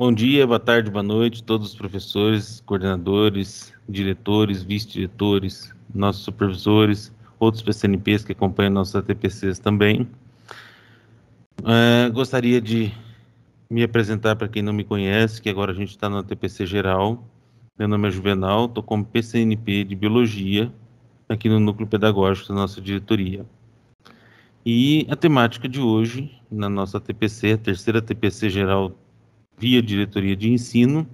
Bom dia, boa tarde, boa noite, todos os professores, coordenadores, diretores, vice-diretores, nossos supervisores, outros PCNPs que acompanham nossos ATPCs também. Gostaria de me apresentar para quem não me conhece, que agora a gente está no ATPC geral. Meu nome é Juvenal, estou como PCNP de Biologia aqui no Núcleo Pedagógico da nossa diretoria. E a temática de hoje, na nossa ATPC, a terceira ATPC geral via Diretoria de Ensino,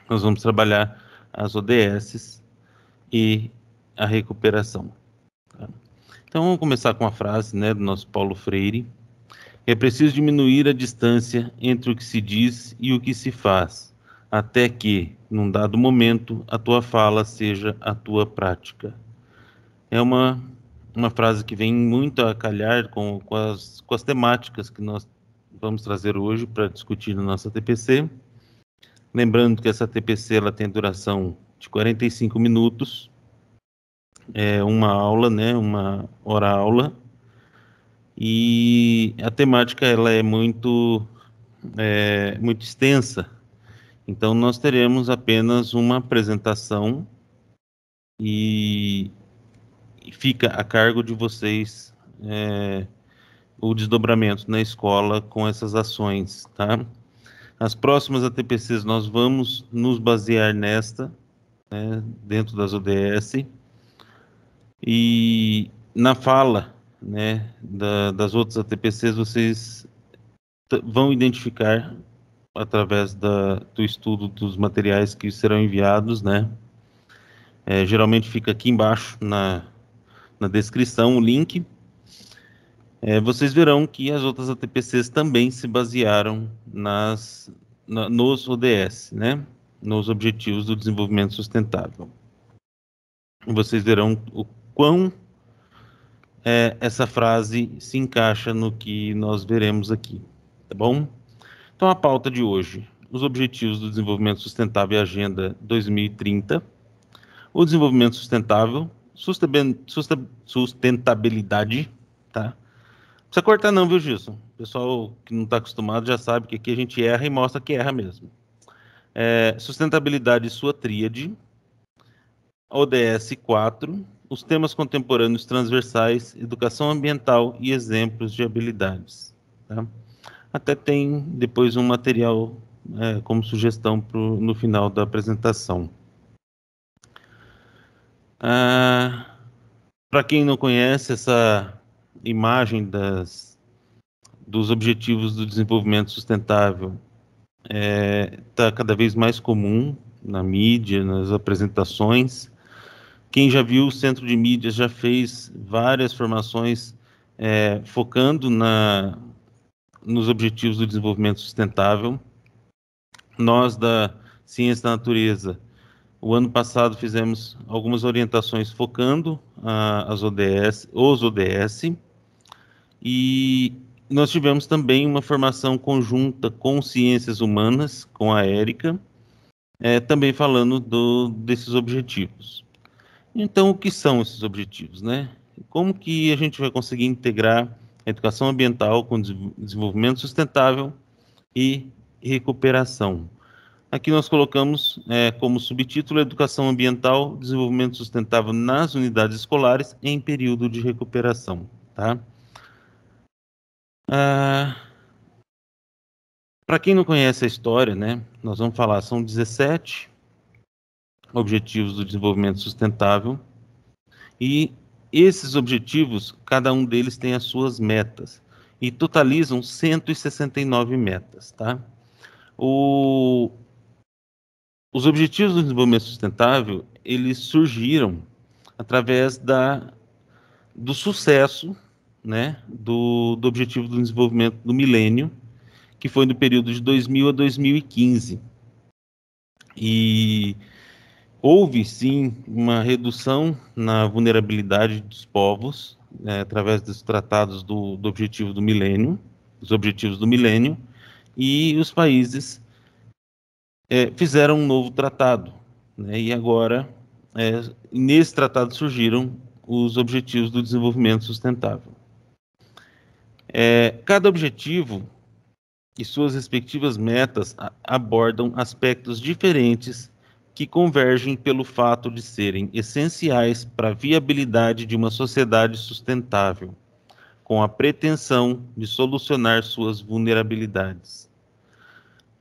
nós vamos trabalhar as ODSs e a recuperação. Tá? Então, vamos começar com a frase, do nosso Paulo Freire. É preciso diminuir a distância entre o que se diz e o que se faz, até que, num dado momento, a tua fala seja a tua prática. É uma frase que vem muito a calhar com as temáticas que nós vamos trazer hoje para discutir no nosso ATPC. Lembrando que essa ATPC ela tem duração de 45 minutos, uma aula, uma hora-aula, e a temática ela é muito extensa. Então, nós teremos apenas uma apresentação e fica a cargo de vocês o desdobramento na escola com essas ações, tá? As próximas ATPCs nós vamos nos basear nesta, dentro das ODS, e na fala, das outras ATPCs vocês vão identificar através do estudo dos materiais que serão enviados, geralmente fica aqui embaixo na descrição o link. Vocês verão que as outras ATPCs também se basearam nos ODS, nos Objetivos do Desenvolvimento Sustentável. Vocês verão o quão essa frase se encaixa no que nós veremos aqui, tá bom? Então, a pauta de hoje, os Objetivos do Desenvolvimento Sustentável e Agenda 2030, o desenvolvimento sustentável, sustentabilidade, tá? Não precisa cortar não, viu, Gilson? O pessoal que não está acostumado já sabe que aqui a gente erra e mostra que erra mesmo. Sustentabilidade e sua tríade, ODS 4, os temas contemporâneos transversais, educação ambiental e exemplos de habilidades. Tá? Até tem depois um material como sugestão no final da apresentação. Para quem não conhece, essa imagem dos Objetivos do Desenvolvimento Sustentável está cada vez mais comum na mídia, nas apresentações. Quem já viu o Centro de Mídias já fez várias formações focando nos Objetivos do Desenvolvimento Sustentável. Nós, da Ciência da Natureza, o ano passado fizemos algumas orientações focando os ODS, e nós tivemos também uma formação conjunta com Ciências Humanas, com a Érica, também falando desses objetivos. Então, o que são esses objetivos, Como que a gente vai conseguir integrar a educação ambiental com desenvolvimento sustentável e recuperação? Aqui nós colocamos como subtítulo Educação Ambiental, Desenvolvimento Sustentável nas Unidades Escolares em período de recuperação, tá? Para quem não conhece a história, nós vamos falar, são 17 Objetivos do Desenvolvimento Sustentável, e esses objetivos, cada um deles tem as suas metas, e totalizam 169 metas, tá? Os Objetivos do Desenvolvimento Sustentável, eles surgiram através do sucesso, do Objetivo do Desenvolvimento do Milênio, que foi no período de 2000 a 2015. E houve, sim, uma redução na vulnerabilidade dos povos, através dos tratados do Objetivo do Milênio, dos Objetivos do Milênio, e os países fizeram um novo tratado, e agora, nesse tratado surgiram os Objetivos do Desenvolvimento Sustentável. Cada objetivo, e suas respectivas metas abordam aspectos diferentes que convergem pelo fato de serem essenciais para a viabilidade de uma sociedade sustentável, com a pretensão de solucionar suas vulnerabilidades.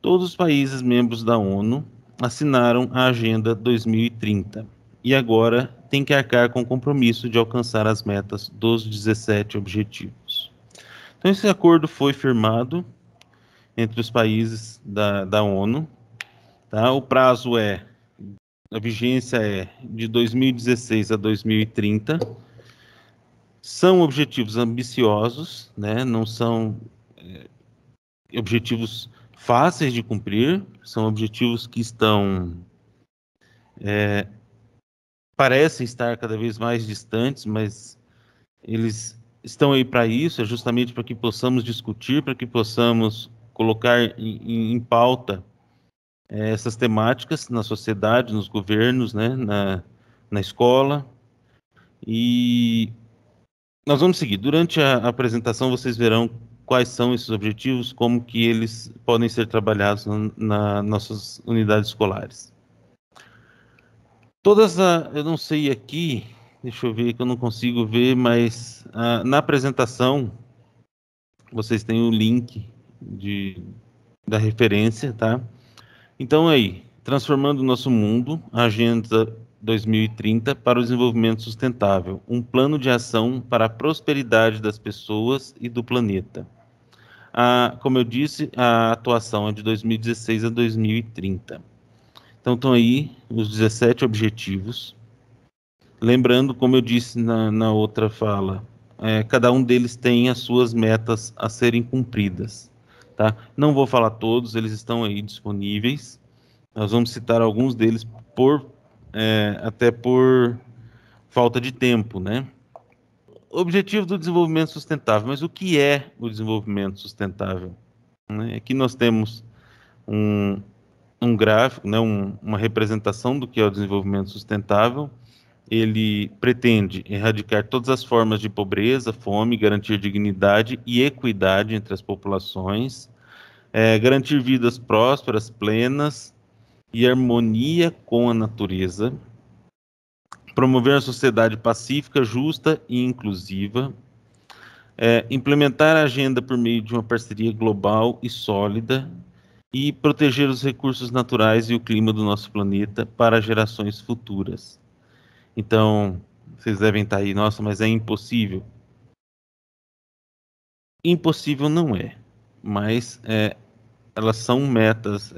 Todos os países membros da ONU assinaram a Agenda 2030 e agora têm que arcar com o compromisso de alcançar as metas dos 17 objetivos. Então, esse acordo foi firmado entre os países da ONU. Tá? A vigência é de 2016 a 2030. São objetivos ambiciosos, né? Não são objetivos fáceis de cumprir, são objetivos que parecem estar cada vez mais distantes, mas eles estão aí para isso, é justamente para que possamos discutir, para que possamos colocar em pauta essas temáticas na sociedade, nos governos, né, na escola. E nós vamos seguir. Durante a apresentação, vocês verão quais são esses objetivos, como que eles podem ser trabalhados nas nossas unidades escolares. Eu não sei aqui, deixa eu ver que eu não consigo ver, mas na apresentação vocês têm o link da referência, tá? Então aí, transformando o nosso mundo, a Agenda 2030 para o desenvolvimento sustentável, um plano de ação para a prosperidade das pessoas e do planeta. Como eu disse, a atuação é de 2016 a 2030. Então estão aí os 17 objetivos. Lembrando, como eu disse na outra fala, cada um deles tem as suas metas a serem cumpridas. Tá? Não vou falar todos, eles estão aí disponíveis. Nós vamos citar alguns deles até por falta de tempo, né? Objetivo do desenvolvimento sustentável. Mas o que é o desenvolvimento sustentável? Né? Aqui nós temos um gráfico, né? Uma representação do que é o desenvolvimento sustentável. Ele pretende erradicar todas as formas de pobreza, fome, garantir dignidade e equidade entre as populações, garantir vidas prósperas, plenas e harmonia com a natureza, promover uma sociedade pacífica, justa e inclusiva, implementar a agenda por meio de uma parceria global e sólida e proteger os recursos naturais e o clima do nosso planeta para gerações futuras. Então, vocês devem estar aí, nossa, mas é impossível. Impossível não é, mas elas são metas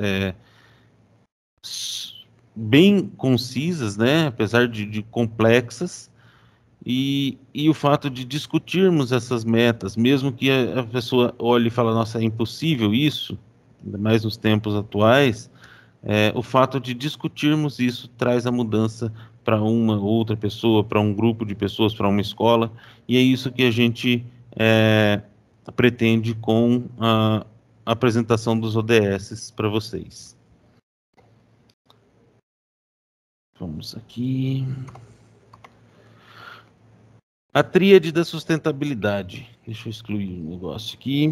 bem concisas, né? Apesar de complexas, e o fato de discutirmos essas metas, mesmo que a pessoa olhe e fale, nossa, é impossível isso, ainda mais nos tempos atuais, o fato de discutirmos isso traz a mudança para uma outra pessoa, para um grupo de pessoas, para uma escola, e é isso que a gente pretende com a apresentação dos ODS para vocês. Vamos aqui. A tríade da sustentabilidade. Deixa eu excluir o negócio aqui.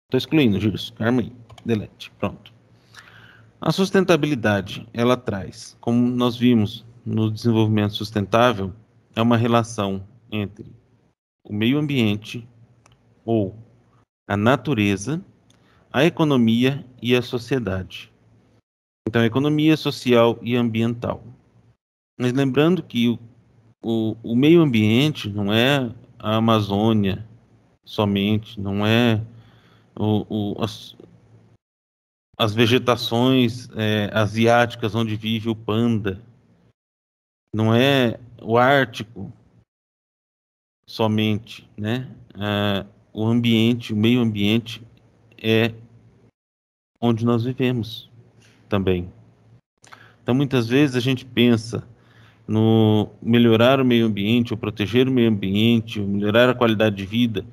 Estou excluindo, Gilson. Calma aí. Delete. Pronto. A sustentabilidade, ela traz, como nós vimos no desenvolvimento sustentável, é uma relação entre o meio ambiente ou a natureza, a economia e a sociedade. Então, economia social e ambiental. Mas lembrando que o meio ambiente não é a Amazônia somente, não é as vegetações asiáticas onde vive o panda, não é o Ártico somente, né? O ambiente, o meio ambiente é onde nós vivemos também. Então, muitas vezes a gente pensa no melhorar o meio ambiente, ou proteger o meio ambiente, ou melhorar a qualidade de vida.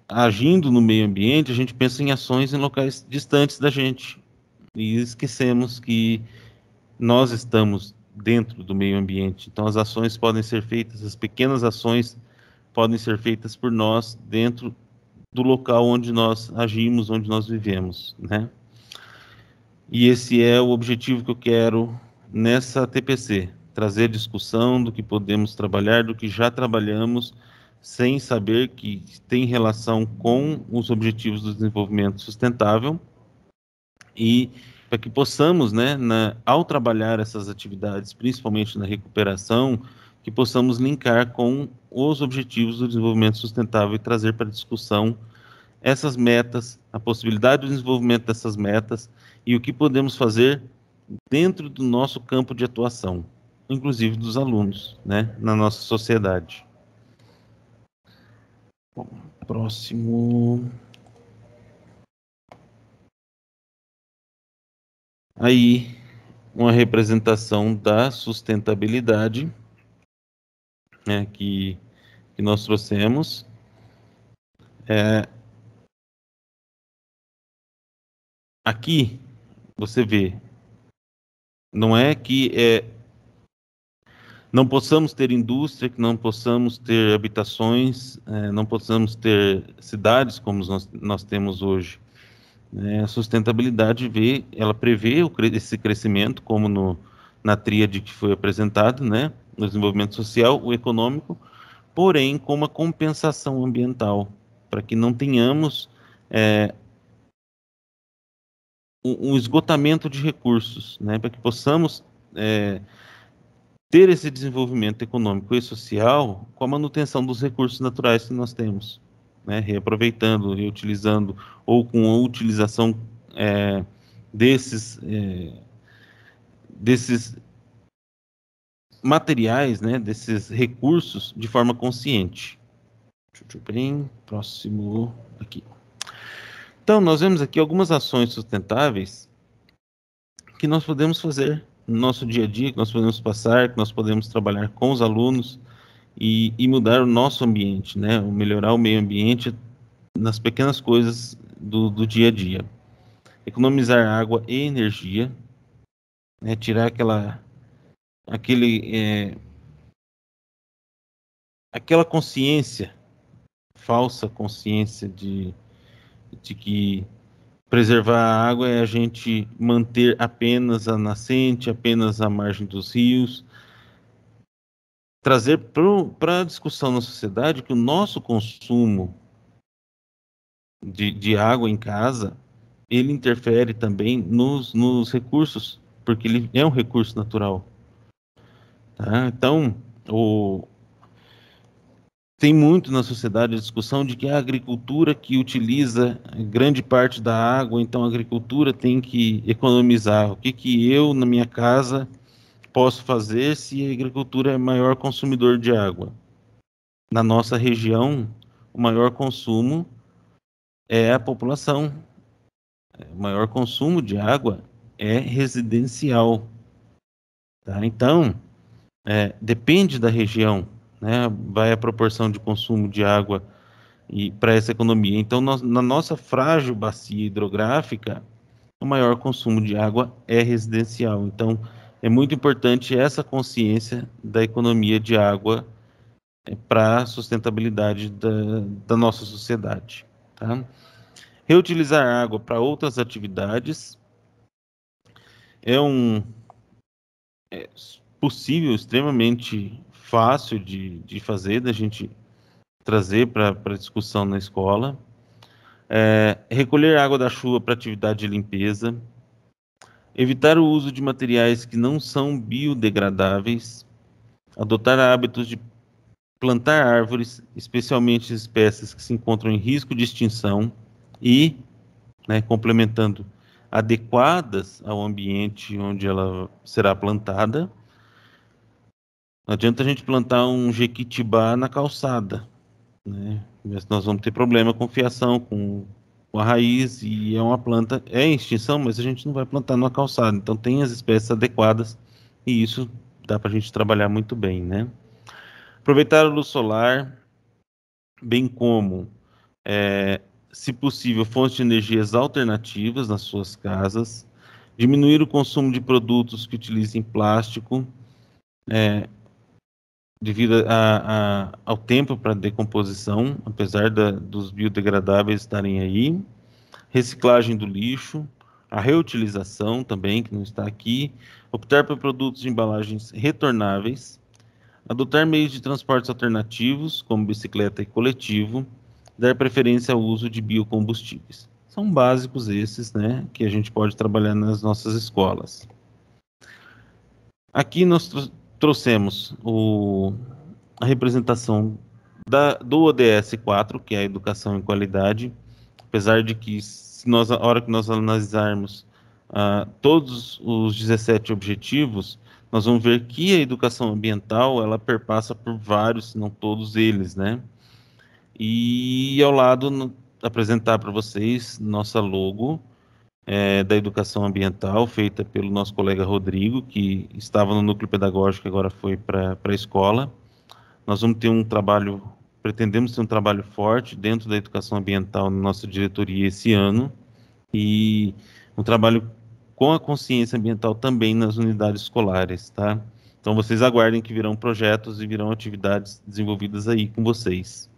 Agindo no meio ambiente, a gente pensa em ações em locais distantes da gente. E esquecemos que nós estamos dentro do meio ambiente. Então, as ações podem ser feitas, as pequenas ações podem ser feitas por nós dentro do local onde nós agimos, onde nós vivemos, né? E esse é o objetivo que eu quero nessa TPC, trazer discussão do que podemos trabalhar, do que já trabalhamos, sem saber que tem relação com os objetivos do desenvolvimento sustentável, e para que possamos, né, ao trabalhar essas atividades, principalmente na recuperação, que possamos linkar com os objetivos do desenvolvimento sustentável e trazer para discussão essas metas, a possibilidade do desenvolvimento dessas metas e o que podemos fazer dentro do nosso campo de atuação, inclusive dos alunos, né, na nossa sociedade. Bom, próximo. Aí, uma representação da sustentabilidade, né, que nós trouxemos. Aqui, você vê, não é que não possamos ter indústria, que não possamos ter habitações, não possamos ter cidades como nós temos hoje. A sustentabilidade ela prevê esse crescimento, como na tríade que foi apresentado, né? O desenvolvimento social, o econômico, porém com uma compensação ambiental, para que não tenhamos um esgotamento de recursos, né? Para que possamos ter esse desenvolvimento econômico e social com a manutenção dos recursos naturais que nós temos, né? Reaproveitando, reutilizando, ou com a utilização desses materiais, né? Desses recursos de forma consciente. Deixa eu ver bem, próximo aqui. Então, nós vemos aqui algumas ações sustentáveis que nós podemos fazer no nosso dia a dia, que nós podemos passar, que nós podemos trabalhar com os alunos e mudar o nosso ambiente, né? Melhorar o meio ambiente nas pequenas coisas do dia a dia. Economizar água e energia, né? Tirar aquela consciência, falsa consciência de que preservar a água é a gente manter apenas a nascente, apenas a margem dos rios, trazer para a discussão na sociedade que o nosso consumo de água em casa, ele interfere também nos recursos, porque ele é um recurso natural. Tá? Então, tem muito na sociedade a discussão de que é a agricultura que utiliza grande parte da água, então a agricultura tem que economizar. O que eu, na minha casa, posso fazer se a agricultura é maior consumidor de água? Na nossa região, o maior consumo é a população. O maior consumo de água é residencial. Tá? Então, depende da região, né? Vai a proporção de consumo de água e para essa economia. Então, na nossa frágil bacia hidrográfica, o maior consumo de água é residencial. Então, é muito importante essa consciência da economia de água para a sustentabilidade da nossa sociedade. Tá? Reutilizar água para outras atividades é possível, extremamente fácil de fazer, da gente trazer para a discussão na escola. Recolher água da chuva para atividade de limpeza. Evitar o uso de materiais que não são biodegradáveis. Adotar hábitos de plantar árvores, especialmente espécies que se encontram em risco de extinção e, né, complementando, adequadas ao ambiente onde ela será plantada. Não adianta a gente plantar um jequitibá na calçada, né? Nós vamos ter problema com fiação, com a raiz, e é uma planta, é em extinção, mas a gente não vai plantar numa calçada. Então tem as espécies adequadas e isso dá para a gente trabalhar muito bem, né? Aproveitar a luz solar, bem como, se possível, fontes de energias alternativas nas suas casas, diminuir o consumo de produtos que utilizem plástico, devido ao tempo para decomposição, apesar dos biodegradáveis estarem aí, reciclagem do lixo, a reutilização também, que não está aqui, optar por produtos de embalagens retornáveis, adotar meios de transportes alternativos, como bicicleta e coletivo, dar preferência ao uso de biocombustíveis. São básicos esses, né, que a gente pode trabalhar nas nossas escolas. Aqui nós trouxemos a representação do ODS 4, que é a educação em qualidade, apesar de que, a hora que nós analisarmos todos os 17 objetivos, nós vamos ver que a educação ambiental, ela perpassa por vários, se não todos eles, né? E ao lado, apresentar para vocês nossa logo da educação ambiental, feita pelo nosso colega Rodrigo, que estava no núcleo pedagógico e agora foi para a escola. Nós vamos ter pretendemos ter um trabalho forte dentro da educação ambiental na nossa diretoria esse ano, e um trabalho com a consciência ambiental também nas unidades escolares, tá? Então vocês aguardem que virão projetos e virão atividades desenvolvidas aí com vocês.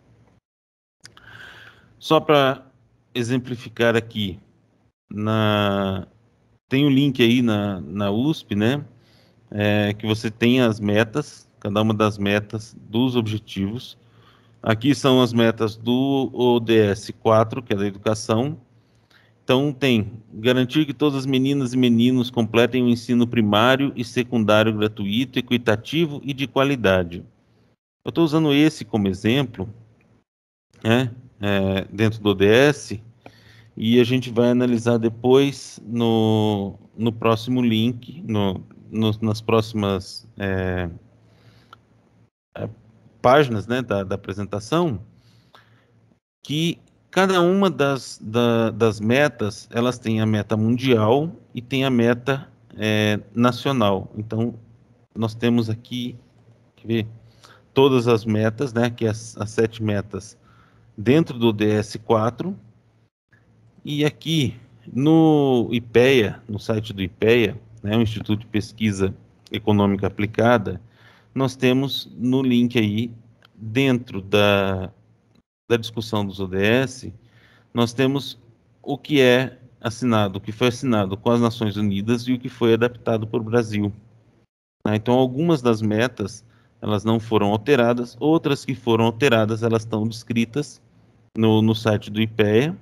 Só para exemplificar aqui, tem um link aí na USP, né? Que você tem as metas, cada uma das metas dos objetivos. Aqui são as metas do ODS 4, que é da educação. Então, tem garantir que todas as meninas e meninos completem o ensino primário e secundário gratuito, equitativo e de qualidade. Eu estou usando esse como exemplo, né, dentro do ODS, e a gente vai analisar depois no próximo link, nas próximas páginas, né, da apresentação, que cada uma das metas, elas têm a meta mundial e tem a meta nacional. Então, nós temos aqui, quer ver, todas as metas, né, que as 7 metas dentro do DS4, e aqui no IPEA, no site do IPEA, né, o Instituto de Pesquisa Econômica Aplicada, nós temos no link aí, dentro da discussão dos ODS, nós temos o que é assinado, o que foi assinado com as Nações Unidas e o que foi adaptado por Brasil. Então, algumas das metas, elas não foram alteradas, outras que foram alteradas, elas estão descritas no site do IPEA,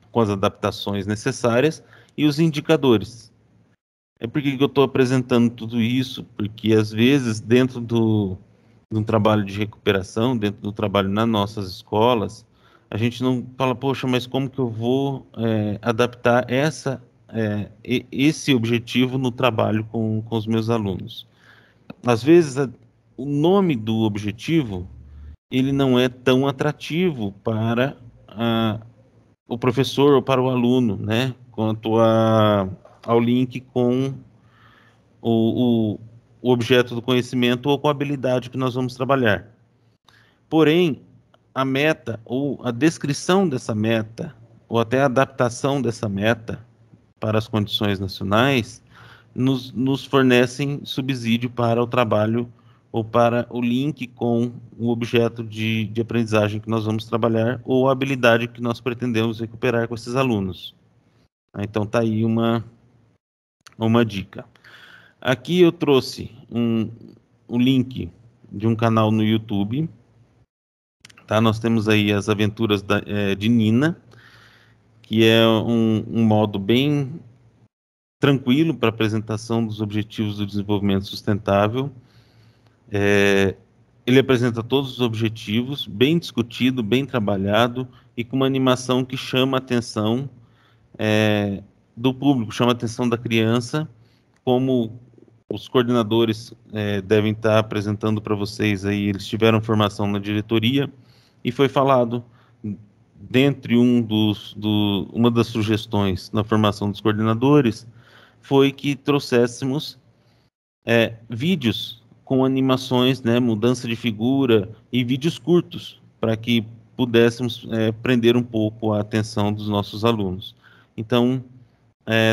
com as adaptações necessárias e os indicadores. Por que eu estou apresentando tudo isso? Porque, às vezes, dentro de um trabalho de recuperação, dentro do trabalho nas nossas escolas, a gente não fala, poxa, mas como que eu vou adaptar esse objetivo no trabalho com os meus alunos? Às vezes, o nome do objetivo, ele não é tão atrativo para o professor ou para o aluno, né? Quanto ao link com o objeto do conhecimento ou com a habilidade que nós vamos trabalhar. Porém, a meta ou a descrição dessa meta ou até a adaptação dessa meta para as condições nacionais nos fornecem subsídio para o trabalho ou para o link com o objeto de aprendizagem que nós vamos trabalhar ou a habilidade que nós pretendemos recuperar com esses alunos. Então, está aí uma dica. Aqui eu trouxe um link de um canal no YouTube. Tá? Nós temos aí as aventuras de Nina, que é um modo bem tranquilo para apresentação dos objetivos do desenvolvimento sustentável. Ele apresenta todos os objetivos, bem discutido, bem trabalhado e com uma animação que chama a atenção do público, chama a atenção da criança, como os coordenadores devem estar apresentando para vocês aí, eles tiveram formação na diretoria e foi falado, dentre uma das sugestões na formação dos coordenadores, foi que trouxéssemos vídeos com animações, né, mudança de figura e vídeos curtos, para que pudéssemos prender um pouco a atenção dos nossos alunos. Então,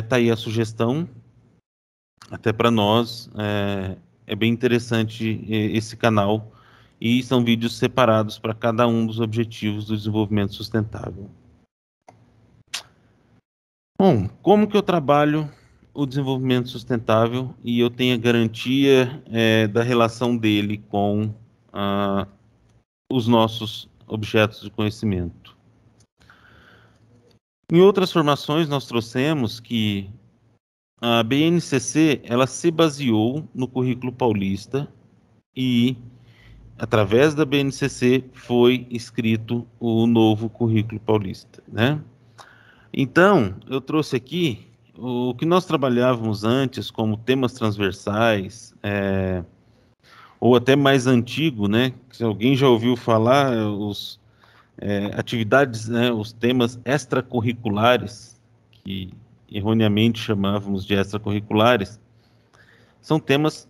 tá aí a sugestão, até para nós é bem interessante esse canal, e são vídeos separados para cada um dos objetivos do desenvolvimento sustentável. Bom, como que eu trabalho o desenvolvimento sustentável e eu tenho a garantia da relação dele com os nossos objetos de conhecimento? Em outras formações, nós trouxemos que a BNCC ela se baseou no currículo paulista e, através da BNCC, foi escrito o novo currículo paulista, né? Então, eu trouxe aqui o que nós trabalhávamos antes como temas transversais, ou até mais antigo, né? Se alguém já ouviu falar, os atividades, né, os temas extracurriculares, que erroneamente chamávamos de extracurriculares, são temas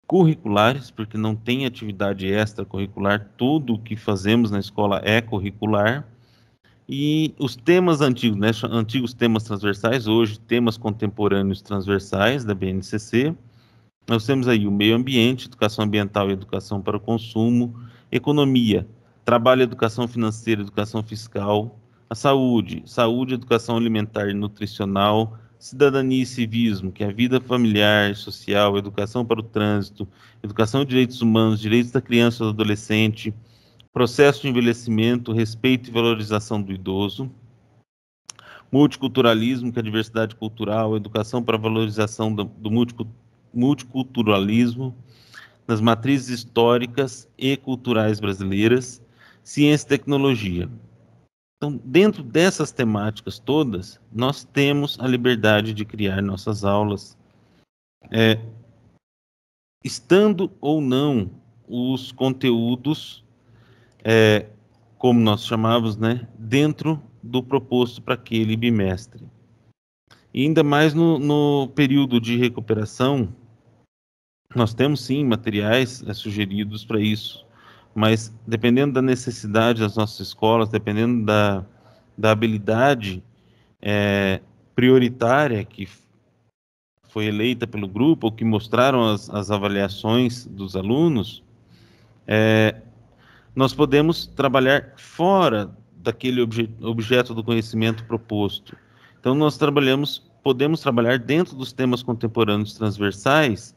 curriculares, porque não tem atividade extracurricular, tudo o que fazemos na escola é curricular. E os temas antigos, né, antigos temas transversais, hoje temas contemporâneos transversais da BNCC, nós temos aí o meio ambiente, educação ambiental e educação para o consumo, economia, trabalho, educação financeira, educação fiscal, a saúde, educação alimentar e nutricional, cidadania e civismo, que é a vida familiar e social, educação para o trânsito, educação de direitos humanos, direitos da criança e do adolescente, processo de envelhecimento, respeito e valorização do idoso, multiculturalismo, que é a diversidade cultural, educação para a valorização do multiculturalismo, nas matrizes históricas e culturais brasileiras, ciência e tecnologia. Então, dentro dessas temáticas todas, nós temos a liberdade de criar nossas aulas, estando ou não os conteúdos, como nós chamávamos, né, dentro do proposto para aquele bimestre. E ainda mais no período de recuperação, nós temos sim materiais sugeridos para isso, mas dependendo da necessidade das nossas escolas, dependendo da habilidade prioritária que foi eleita pelo grupo, ou que mostraram as avaliações dos alunos, nós podemos trabalhar fora daquele objeto do conhecimento proposto. Então, podemos trabalhar dentro dos temas contemporâneos transversais,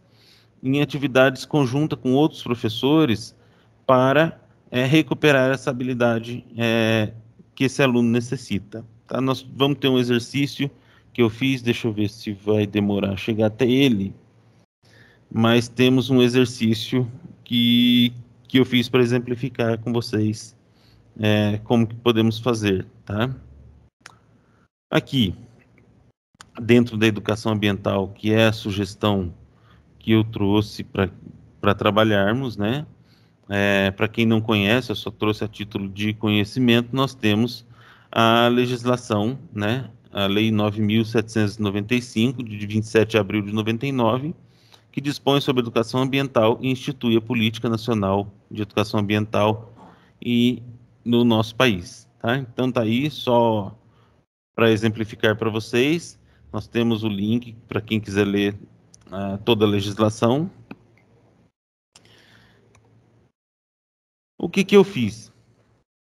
em atividades conjuntas com outros professores, para recuperar essa habilidade que esse aluno necessita. Tá? Nós vamos ter um exercício que eu fiz, deixa eu ver se vai demorar a chegar até ele, mas temos um exercício que eu fiz para exemplificar com vocês como que podemos fazer, tá? Aqui, dentro da educação ambiental, que é a sugestão que eu trouxe para trabalharmos, né? Para quem não conhece, eu só trouxe a título de conhecimento, nós temos a legislação, né? A Lei 9.795, de 27 de abril de 99, que dispõe sobre educação ambiental e institui a Política Nacional de Educação Ambiental no nosso país. Tá? Então tá aí, só para exemplificar para vocês, nós temos o link para quem quiser ler toda a legislação. O que eu fiz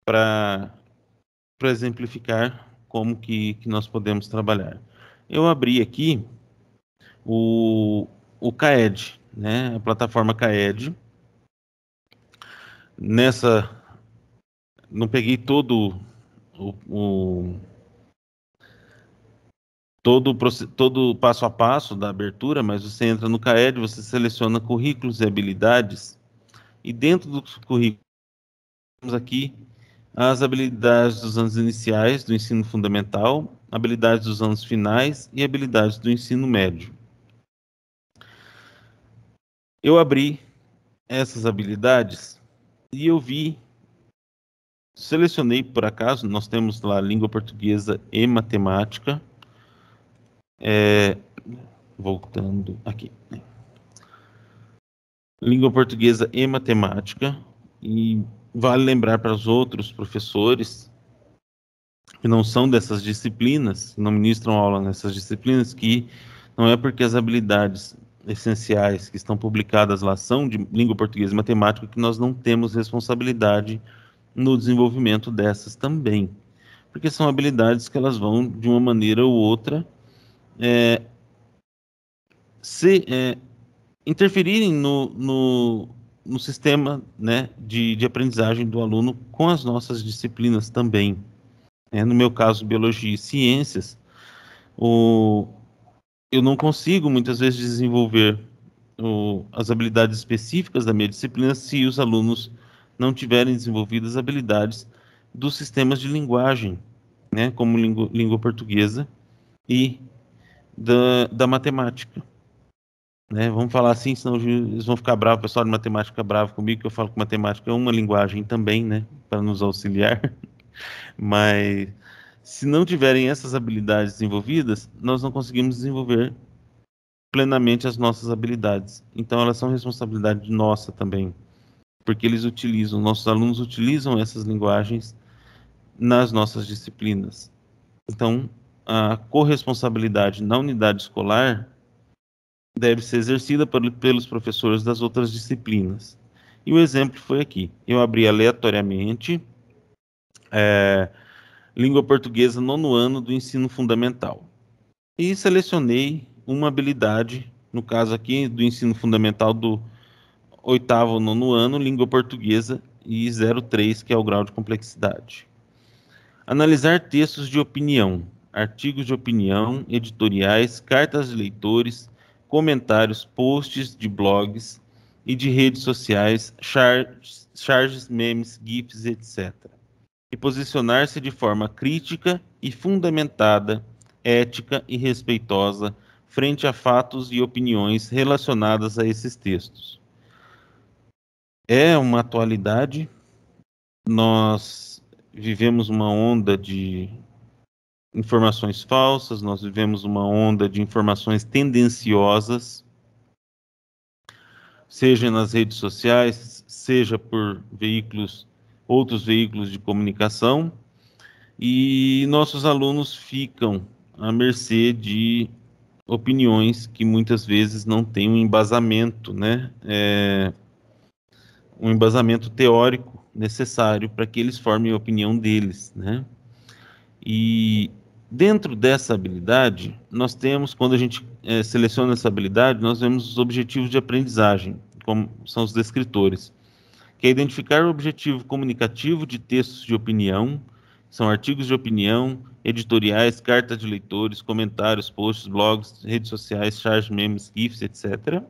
para exemplificar como que nós podemos trabalhar? Eu abri aqui o CAED, né? A plataforma CAED. Não peguei todo o passo a passo da abertura, mas você entra no CAED, você seleciona currículos e habilidades, e dentro dos currículos temos aqui as habilidades dos anos iniciais do ensino fundamental, habilidades dos anos finais e habilidades do ensino médio. Eu abri essas habilidades e eu selecionei por acaso, nós temos lá língua portuguesa e matemática, voltando aqui, língua portuguesa e matemática, e vale lembrar para os outros professores que não são dessas disciplinas, não ministram aula nessas disciplinas, que não é porque as habilidades essenciais que estão publicadas lá são de língua portuguesa e matemática, que nós não temos responsabilidade no desenvolvimento dessas também, porque são habilidades que elas vão, de uma maneira ou outra, interferirem no sistema, né, de aprendizagem do aluno com as nossas disciplinas também. No meu caso, biologia e ciências, eu não consigo muitas vezes desenvolver as habilidades específicas da minha disciplina se os alunos não tiverem desenvolvido as habilidades dos sistemas de linguagem, né, como língua portuguesa e da matemática. Né? Vamos falar assim, senão eles vão ficar bravos, o pessoal de matemática fica bravo comigo, que eu falo que matemática é uma linguagem também, né, para nos auxiliar. Mas se não tiverem essas habilidades desenvolvidas, nós não conseguimos desenvolver plenamente as nossas habilidades. Então elas são responsabilidade nossa também, porque nossos alunos utilizam essas linguagens nas nossas disciplinas. Então, a corresponsabilidade na unidade escolar deve ser exercida pelos professores das outras disciplinas. E o exemplo foi aqui. Eu abri aleatoriamente língua portuguesa nono ano do ensino fundamental. E selecionei uma habilidade, no caso aqui do ensino fundamental do oitavo ou nono ano, língua portuguesa e 03, que é o grau de complexidade. Analisar textos de opinião, artigos de opinião, editoriais, cartas de leitores, comentários, posts de blogs e de redes sociais, charges, memes, GIFs, etc. E posicionar-se de forma crítica e fundamentada, ética e respeitosa frente a fatos e opiniões relacionadas a esses textos. É uma atualidade. Nós vivemos uma onda de informações falsas, nós vivemos uma onda de informações tendenciosas, seja nas redes sociais, seja por outros veículos de comunicação, e nossos alunos ficam à mercê de opiniões que muitas vezes não têm um embasamento, né? Um embasamento teórico necessário para que eles formem a opinião deles, né? E dentro dessa habilidade, nós temos, quando a gente seleciona essa habilidade, nós vemos os objetivos de aprendizagem, como são os descritores, que é identificar o objetivo comunicativo de textos de opinião, são artigos de opinião, editoriais, cartas de leitores, comentários, posts, blogs, redes sociais, charges, memes, GIFs, etc.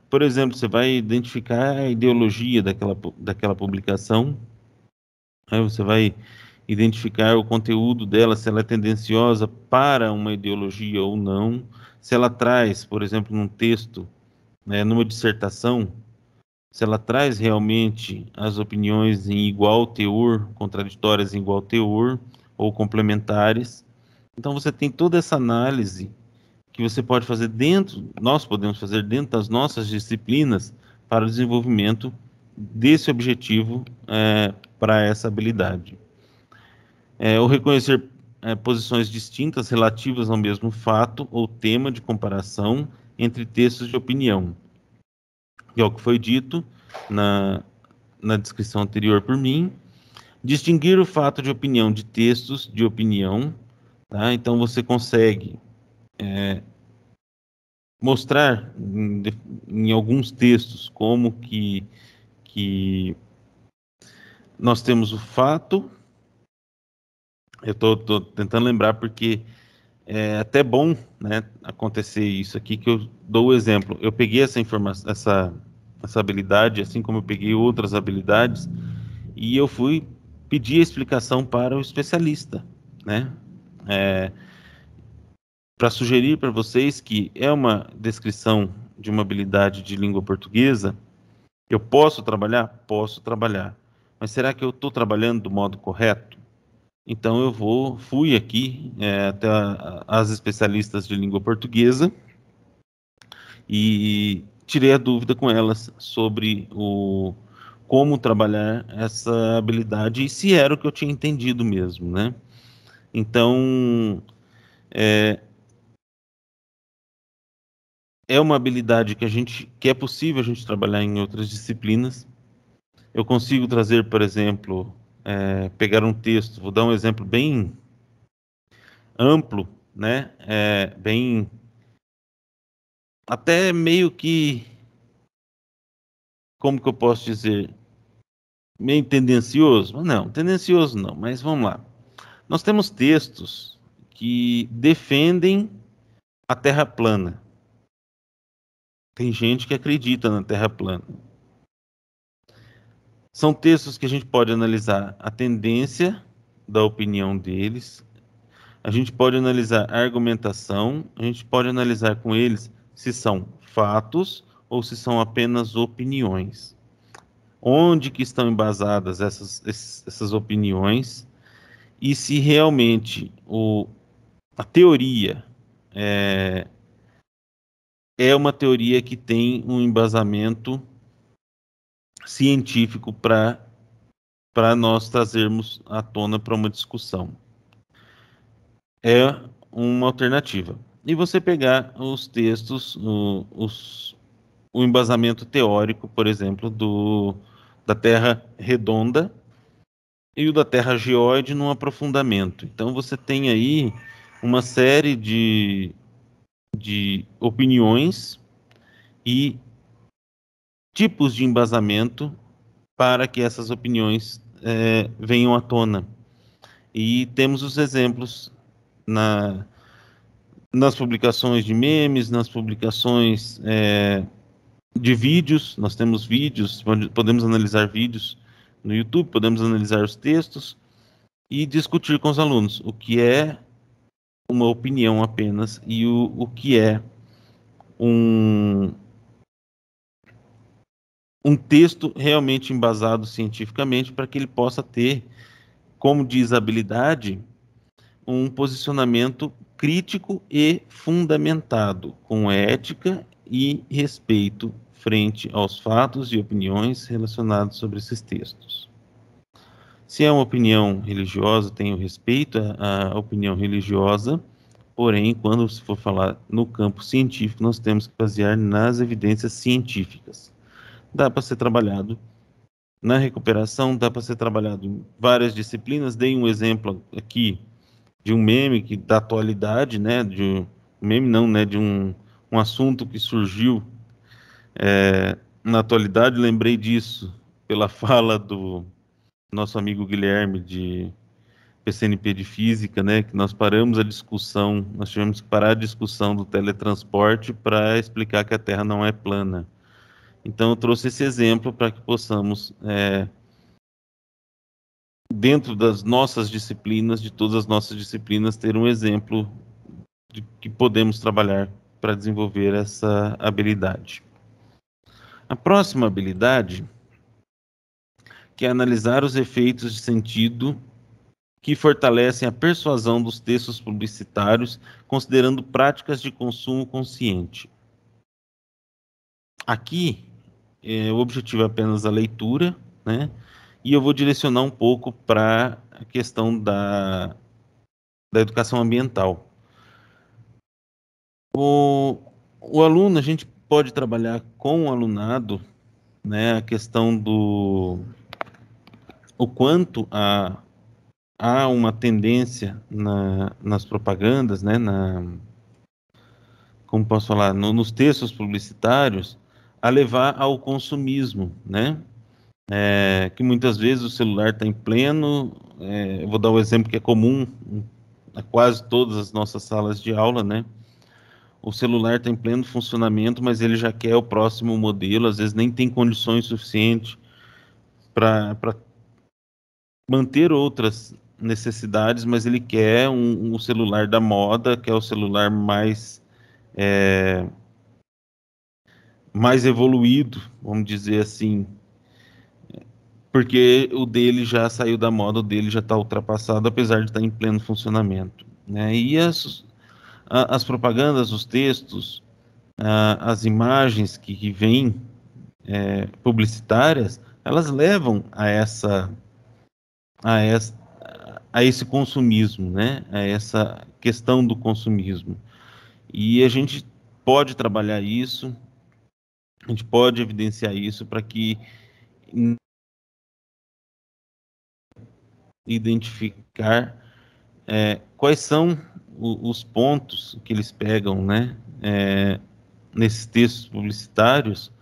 Por exemplo, você vai identificar a ideologia daquela publicação, aí você vai identificar o conteúdo dela, se ela é tendenciosa para uma ideologia ou não, se ela traz, por exemplo, num texto, numa dissertação, se ela traz realmente as opiniões em igual teor, contraditórias em igual teor ou complementares. Então você tem toda essa análise que você pode fazer nós podemos fazer dentro das nossas disciplinas para o desenvolvimento desse objetivo para essa habilidade. Ou reconhecer posições distintas relativas ao mesmo fato ou tema de comparação entre textos de opinião. Que é o que foi dito na descrição anterior por mim. Distinguir o fato de opinião de textos de opinião. Tá? Então você consegue mostrar em alguns textos como que nós temos o fato. Eu estou tentando lembrar porque é até bom, né, acontecer isso aqui, que eu dou o exemplo. Eu peguei essa informação, essa habilidade, assim como eu peguei outras habilidades, e eu fui pedir a explicação para o especialista, né? Para sugerir para vocês que é uma descrição de uma habilidade de língua portuguesa. Eu posso trabalhar? Posso trabalhar. Mas será que eu estou trabalhando do modo correto? Então fui aqui até as especialistas de língua portuguesa e tirei a dúvida com elas sobre como trabalhar essa habilidade e se era o que eu tinha entendido mesmo, né? Então, é uma habilidade que é possível a gente trabalhar em outras disciplinas. Eu consigo trazer, por exemplo, pegar um texto, vou dar um exemplo bem amplo, né? Bem, até meio que, como que eu posso dizer, meio tendencioso? Não, tendencioso não, mas vamos lá. Nós temos textos que defendem a Terra plana. Tem gente que acredita na Terra plana. São textos que a gente pode analisar a tendência da opinião deles, a gente pode analisar a argumentação, a gente pode analisar com eles se são fatos ou se são apenas opiniões. Onde que estão embasadas essas opiniões e se realmente a teoria é uma teoria que tem um embasamento científico para nós trazermos à tona para uma discussão. É uma alternativa. E você pegar os textos, o embasamento teórico, por exemplo, da Terra redonda e o da Terra geóide num aprofundamento. Então você tem aí uma série de opiniões e tipos de embasamento para que essas opiniões venham à tona. E temos os exemplos nas publicações de memes, nas publicações de vídeos. Nós temos vídeos, podemos analisar vídeos no YouTube, podemos analisar os textos e discutir com os alunos o que é uma opinião apenas e o que é um texto realmente embasado cientificamente para que ele possa ter, como diz a habilidade, um posicionamento crítico e fundamentado, com ética e respeito frente aos fatos e opiniões relacionados sobre esses textos. Se é uma opinião religiosa, tenho respeito à opinião religiosa, porém, quando se for falar no campo científico, nós temos que basear nas evidências científicas. Dá para ser trabalhado na recuperação, dá para ser trabalhado em várias disciplinas. Dei um exemplo aqui de um meme que da atualidade, né? De um assunto que surgiu na atualidade. Lembrei disso pela fala do nosso amigo Guilherme de PCNP de Física, né? Que nós paramos a discussão, nós tivemos que parar a discussão do teletransporte para explicar que a Terra não é plana. Então eu trouxe esse exemplo para que possamos dentro das nossas disciplinas, de todas as nossas disciplinas, ter um exemplo de que podemos trabalhar para desenvolver essa habilidade. A próxima habilidade, que é analisar os efeitos de sentido que fortalecem a persuasão dos textos publicitários, considerando práticas de consumo consciente. Aqui, o objetivo é apenas a leitura, né? E eu vou direcionar um pouco para a questão da educação ambiental. O aluno, a gente pode trabalhar com o alunado, né, a questão o quanto há uma tendência nas propagandas, né, como posso falar, nos textos publicitários, a levar ao consumismo, né? Que muitas vezes o celular está em pleno. Eu vou dar um exemplo que é comum a quase todas as nossas salas de aula, né? O celular está em pleno funcionamento, mas ele já quer o próximo modelo, às vezes nem tem condições suficientes para manter outras necessidades, mas ele quer um celular da moda, quer o celular mais evoluído, vamos dizer assim, porque o dele já saiu da moda, o dele já está ultrapassado, apesar de estar em pleno funcionamento, né? E as propagandas, os textos, as imagens que vêm publicitárias, elas levam a, essa, a esse consumismo, né? A essa questão do consumismo. E a gente pode trabalhar isso, a gente pode evidenciar isso para que identificar quais são os pontos que eles pegam, né, nesses textos publicitários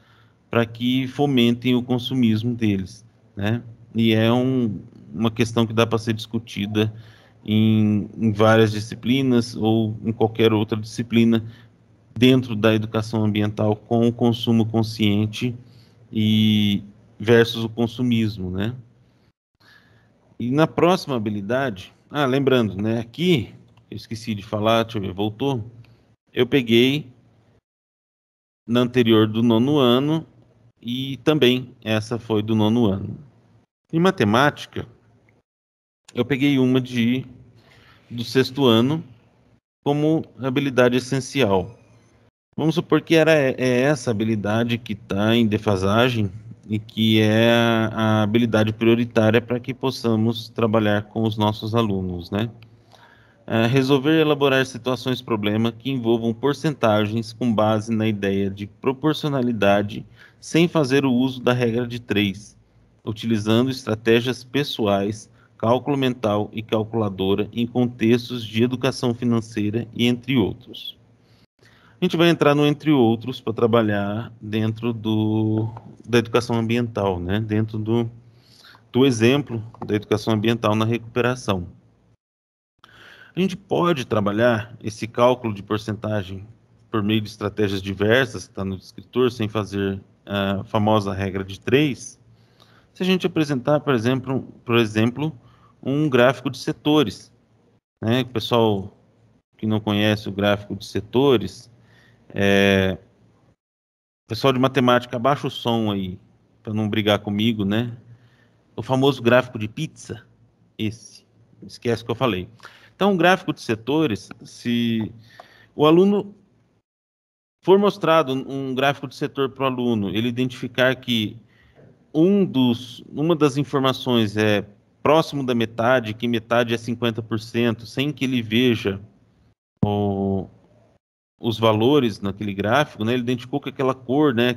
para que fomentem o consumismo deles, né? E é uma questão que dá para ser discutida em várias disciplinas ou em qualquer outra disciplina dentro da educação ambiental, com o consumo consciente e versus o consumismo, né? E na próxima habilidade, lembrando, né, aqui, eu esqueci de falar, deixa eu ver, voltou, eu peguei na anterior do 9º ano e também essa foi do 9º ano. Em matemática, eu peguei uma do 6º ano como habilidade essencial. Vamos supor que é essa habilidade que está em defasagem e que é a habilidade prioritária para que possamos trabalhar com os nossos alunos, né? Resolver e elaborar situações-problema que envolvam porcentagens com base na ideia de proporcionalidade, sem fazer o uso da regra de 3, utilizando estratégias pessoais, cálculo mental e calculadora em contextos de educação financeira e entre outros. A gente vai entrar no entre outros para trabalhar dentro da educação ambiental, né? Dentro do exemplo da educação ambiental na recuperação. A gente pode trabalhar esse cálculo de porcentagem por meio de estratégias diversas, que está no descritor, sem fazer a famosa regra de 3, se a gente apresentar, por exemplo, um gráfico de setores, né? O pessoal que não conhece o gráfico de setores, pessoal de matemática, abaixa o som aí, para não brigar comigo, né? O famoso gráfico de pizza, esse, esquece o que eu falei. Então, um gráfico de setores, se o aluno for mostrado um gráfico de setor para o aluno, ele identificar que uma das informações é próximo da metade, que metade é 50%, sem que ele veja os valores naquele gráfico, né? Ele identificou que aquela cor, né,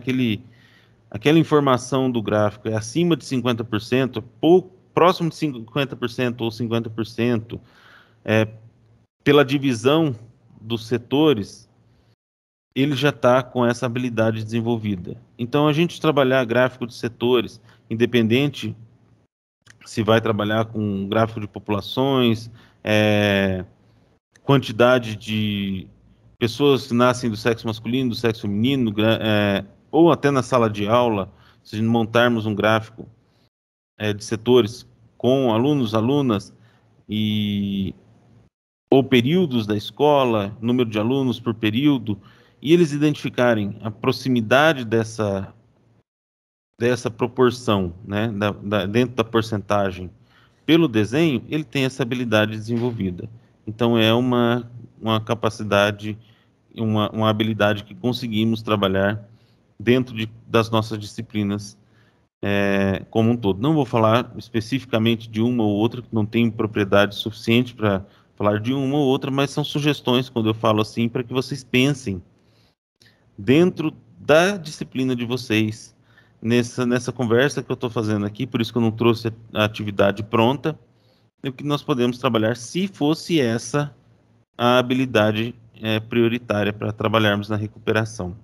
aquela informação do gráfico é acima de 50%, próximo de 50% ou 50%, pela divisão dos setores, ele já está com essa habilidade desenvolvida. Então, a gente trabalhar gráfico de setores, independente se vai trabalhar com gráfico de populações, quantidade de pessoas que nascem do sexo masculino, do sexo feminino, ou até na sala de aula, se montarmos um gráfico de setores com alunos, alunas, ou períodos da escola, número de alunos por período, e eles identificarem a proximidade dessa proporção, né, dentro da porcentagem, pelo desenho, ele tem essa habilidade desenvolvida. Então, é uma capacidade, uma habilidade que conseguimos trabalhar dentro das nossas disciplinas como um todo. Não vou falar especificamente de uma ou outra, que não tenho propriedade suficiente para falar de uma ou outra, mas são sugestões, quando eu falo assim, para que vocês pensem dentro da disciplina de vocês, nessa conversa que eu estou fazendo aqui, por isso que eu não trouxe a atividade pronta, e o que nós podemos trabalhar, se fosse essa a habilidade prioritária para trabalharmos na recuperação.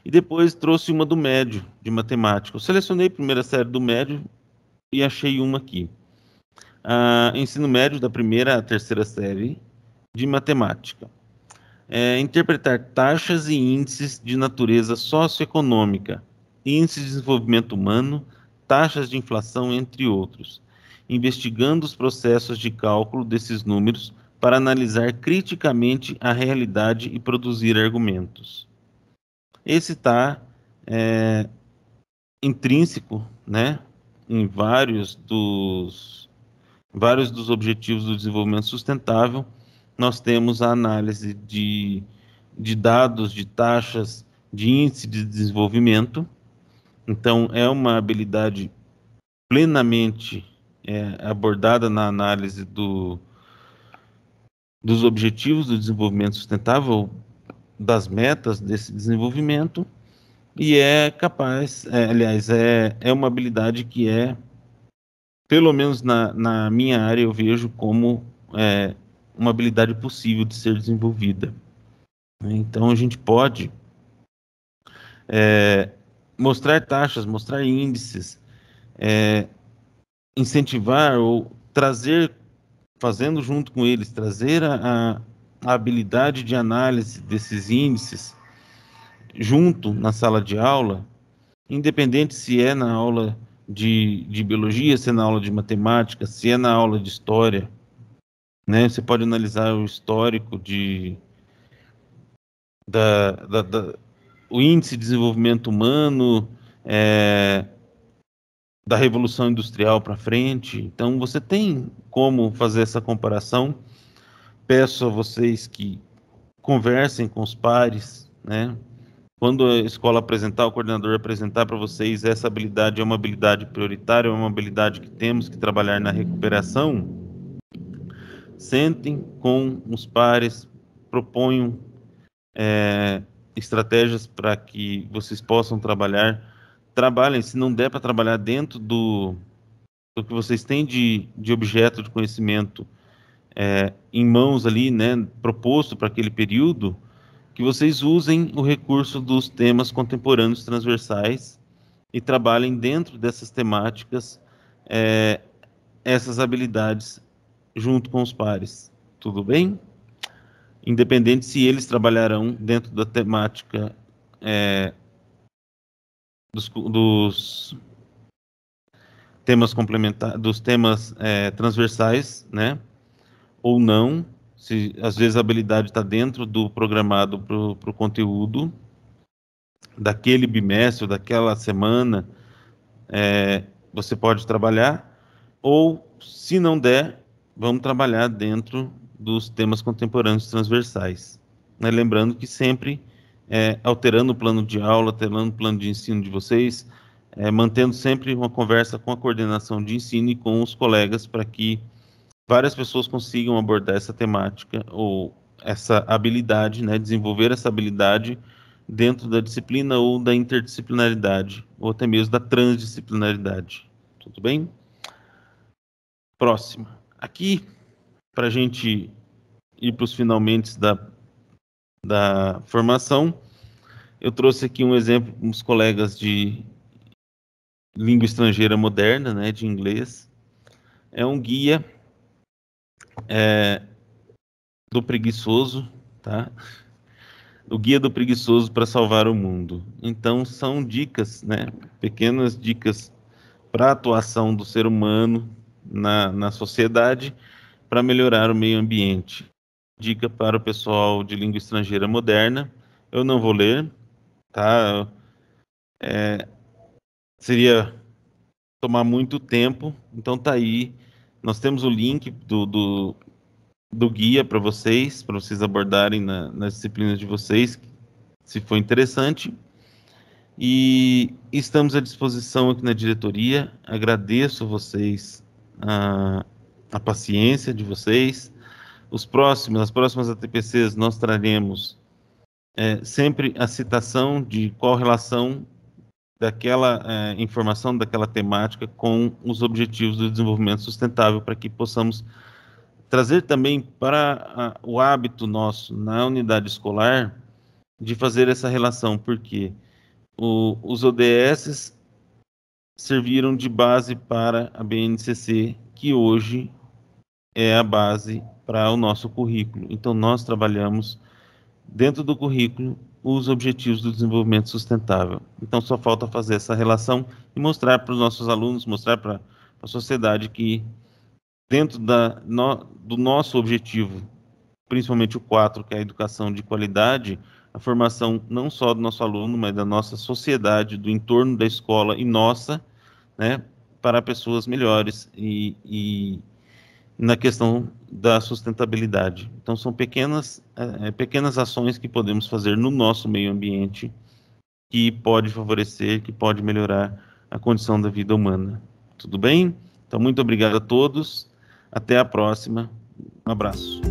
E depois trouxe uma do médio, de matemática. Eu selecionei a primeira série do médio e achei uma aqui. Ensino médio da primeira à terceira série de matemática. Interpretar taxas e índices de natureza socioeconômica, índices de desenvolvimento humano, taxas de inflação, entre outros, investigando os processos de cálculo desses números para analisar criticamente a realidade e produzir argumentos. Esse está intrínseco, né, em vários dos objetivos do desenvolvimento sustentável. Nós temos a análise de dados, de taxas, de índice de desenvolvimento. Então, é uma habilidade plenamente abordada na análise dos objetivos do desenvolvimento sustentável, das metas desse desenvolvimento e é capaz, aliás, é uma habilidade que pelo menos na minha área, eu vejo como uma habilidade possível de ser desenvolvida. Então, a gente pode mostrar taxas, mostrar índices, incentivar ou trazer, fazendo junto com eles, trazer a habilidade de análise desses índices junto na sala de aula, independente se é na aula de biologia, se é na aula de matemática, se é na aula de história, né? Você pode analisar o histórico o índice de desenvolvimento humano, da Revolução Industrial para frente. Então, você tem como fazer essa comparação. Peço a vocês que conversem com os pares, né? Quando a escola apresentar, o coordenador apresentar para vocês, essa habilidade é uma habilidade prioritária, é uma habilidade que temos que trabalhar na recuperação, sentem com os pares, proponham estratégias para que vocês possam trabalhar. Trabalhem, se não der para trabalhar dentro do que vocês têm de objeto de conhecimento em mãos ali, né, proposto para aquele período, que vocês usem o recurso dos temas contemporâneos transversais e trabalhem dentro dessas temáticas essas habilidades junto com os pares. Tudo bem? Independente se eles trabalharão dentro da temática dos temas complementares, dos temas transversais, né? Ou não, se às vezes a habilidade está dentro do programado para o conteúdo daquele bimestre, ou daquela semana, você pode trabalhar, ou se não der, vamos trabalhar dentro dos temas contemporâneos transversais. Né? Lembrando que sempre alterando o plano de aula, alterando o plano de ensino de vocês, mantendo sempre uma conversa com a coordenação de ensino e com os colegas para que várias pessoas consigam abordar essa temática ou essa habilidade, né, desenvolver essa habilidade dentro da disciplina ou da interdisciplinaridade, ou até mesmo da transdisciplinaridade. Tudo bem? Próxima. Aqui, para a gente ir para os finalmente da formação, eu trouxe aqui um exemplo com os colegas de língua estrangeira moderna, né, de inglês. É um guia do preguiçoso, tá? O guia do preguiçoso para salvar o mundo. Então, são dicas, né? Pequenas dicas para a atuação do ser humano na sociedade para melhorar o meio ambiente. Dica para o pessoal de língua estrangeira moderna. Eu não vou ler, tá? Seria tomar muito tempo. Então, tá aí. Nós temos o link do guia para vocês abordarem nas disciplinas de vocês, se for interessante. E estamos à disposição aqui na diretoria. Agradeço vocês a paciência de vocês. As próximas ATPCs nós traremos sempre a citação de qual relação daquela informação, daquela temática com os objetivos do desenvolvimento sustentável, para que possamos trazer também para o hábito nosso na unidade escolar de fazer essa relação, porque os ODS serviram de base para a BNCC, que hoje é a base para o nosso currículo. Então, nós trabalhamos dentro do currículo os objetivos do desenvolvimento sustentável. Então, só falta fazer essa relação e mostrar para os nossos alunos, mostrar para a sociedade que dentro do nosso objetivo, principalmente o 4, que é a educação de qualidade, a formação não só do nosso aluno, mas da nossa sociedade, do entorno da escola e nossa, né, para pessoas melhores e na questão da sustentabilidade. Então, são pequenas ações que podemos fazer no nosso meio ambiente que pode favorecer, que pode melhorar a condição da vida humana. Tudo bem? Então, muito obrigado a todos. Até a próxima. Um abraço.